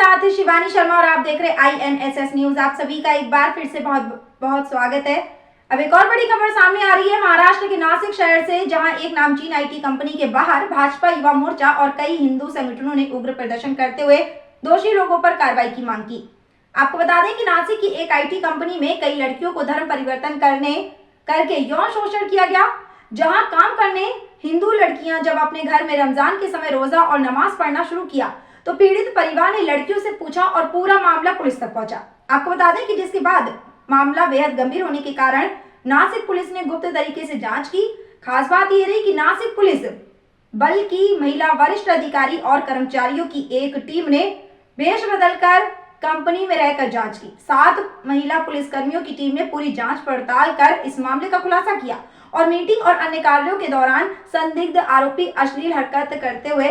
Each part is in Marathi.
साथ शिवानी शर्मा और आप देख रहे INSS न्यूज। आप सभी का एक बार फिर से बहुत बहुत स्वागत है। अब एक और बड़ी खबर सामने आ रही है महाराष्ट्र के नासिक शहर से, जहां एक नामचीन IT कंपनी के बाहर भाजपा युवा मोर्चा और कई हिंदू संगठनों ने उग्र प्रदर्शन करते हुए दोषी लोगों पर कार्रवाई की मांग की। आपको बता दें कि नासिक की एक IT कंपनी में कई लड़कियों को धर्म परिवर्तन करके यौन शोषण किया गया। जहां काम करने हिंदू लड़कियां जब अपने घर में रमजान के समय रोजा और नमाज पढ़ना शुरू किया तो पीड़ित परिवार ने लड़कियों से पूछा और पूरा मामला पुलिस तक पहुंचा। आपको बता दें कि जिसके बाद मामला बेहद गंभीर होने के कारण नासिक पुलिस ने गुप्त तरीके से जांच की। खास बात यह रही कि नासिक पुलिस बल की महिला वरिष्ठ अधिकारी और कर्मचारियों की एक टीम ने वेश बदलकर कंपनी में रहकर जांच की। 7 महिला पुलिसकर्मियों की टीम ने पूरी जांच पड़ताल कर इस मामले का खुलासा किया और मीटिंग और अन्य कार्यों के दौरान संदिग्ध आरोपी अश्लील हरकतें करते हुए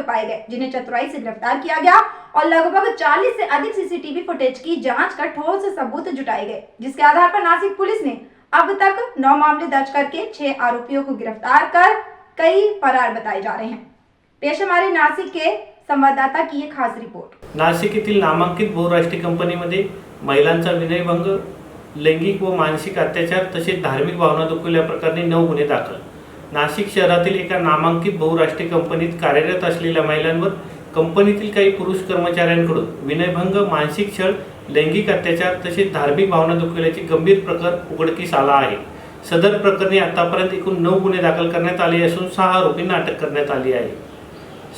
पाए गए, जिन्हें चतुराई से गिरफ्तार किया गया और लगभग 40 से अधिक CCTV फुटेज की जांच कर ठोस सबूत जुटाए गए, जिसके आधार पर नासिक पुलिस ने अब तक 9 मामले दर्ज करके 6 आरोपियों को गिरफ्तार कर कई फरार बताए जा रहे हैं। पेश हमारे नासिक के संवाददाता की एक खास रिपोर्ट। नाशिक येथील नामांकित बहुराष्ट्रीय कंपनीमध्ये महिलांचा विनयभंग, लैंगिक व मानसिक अत्याचार तसेच धार्मिक भावना दुखवल्याप्रकरणी 9 गुन्हे दाखल। नाशिक शहरातील एका नामांकित बहुराष्ट्रीय कंपनीत कार्यरत असलेल्या महिलांवर कंपनीतील काही पुरुष कर्मचाऱ्यांकडून विनयभंग, मानसिक छळ, लैंगिक अत्याचार तसेच धार्मिक भावना दुखवल्याचे गंभीर प्रकार उघडकीस आला आहे। सदर प्रकरणी आतापर्यंत एकूण 9 गुन्हे दाखल करण्यात आले असून 6 आरोपींना अटक करण्यात आली आहे।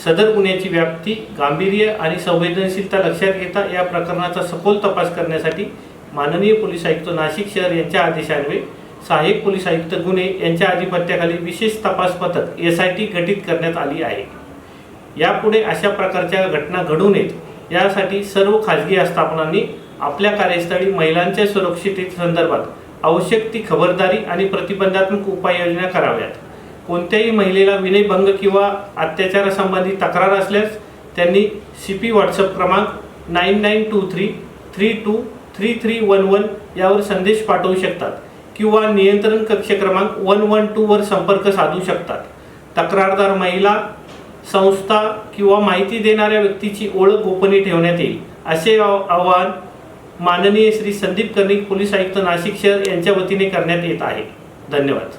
सदर गुन्ह्याची व्याप्ती, गांभीर्य आणि संवेदनशीलता लक्षात घेता या प्रकरणाचा सखोल तपास करण्यासाठी माननीय पोलीस आयुक्त नाशिक शहर यांच्या आदेशान्वये सहाय्यक पोलीस आयुक्त गुन्हे यांच्या अधिपत्याखाली विशेष तपास पथक SIT गठीत करण्यात आली आहे। यापुढे अशा प्रकारच्या घटना घडू नयेत यासाठी सर्व खाजगी आस्थापनांनी आपल्या कार्यस्थळी महिलांच्या सुरक्षिततेसंदर्भात आवश्यक ती खबरदारी आणि प्रतिबंधात्मक उपाययोजना कराव्यात। कोणत्याही महिलेला विनयभंग किंवा अत्याचारासंबंधी तक्रार असल्यास त्यांनी CP WhatsApp क्रमांक 9923323311 यावर संदेश पाठवू शकतात किंवा नियंत्रण कक्ष क्रमांक 112 वर संपर्क साधू शकतात। तक्रारदार महिला, संस्था किंवा माहिती देणाऱ्या व्यक्तीची ओळख गोपनीय ठेवण्यात येईल, असे आवाहन माननीय श्री संदीप कर्णिक पोलीस आयुक्त नाशिक शहर यांच्या वतीने करण्यात येत आहे। धन्यवाद।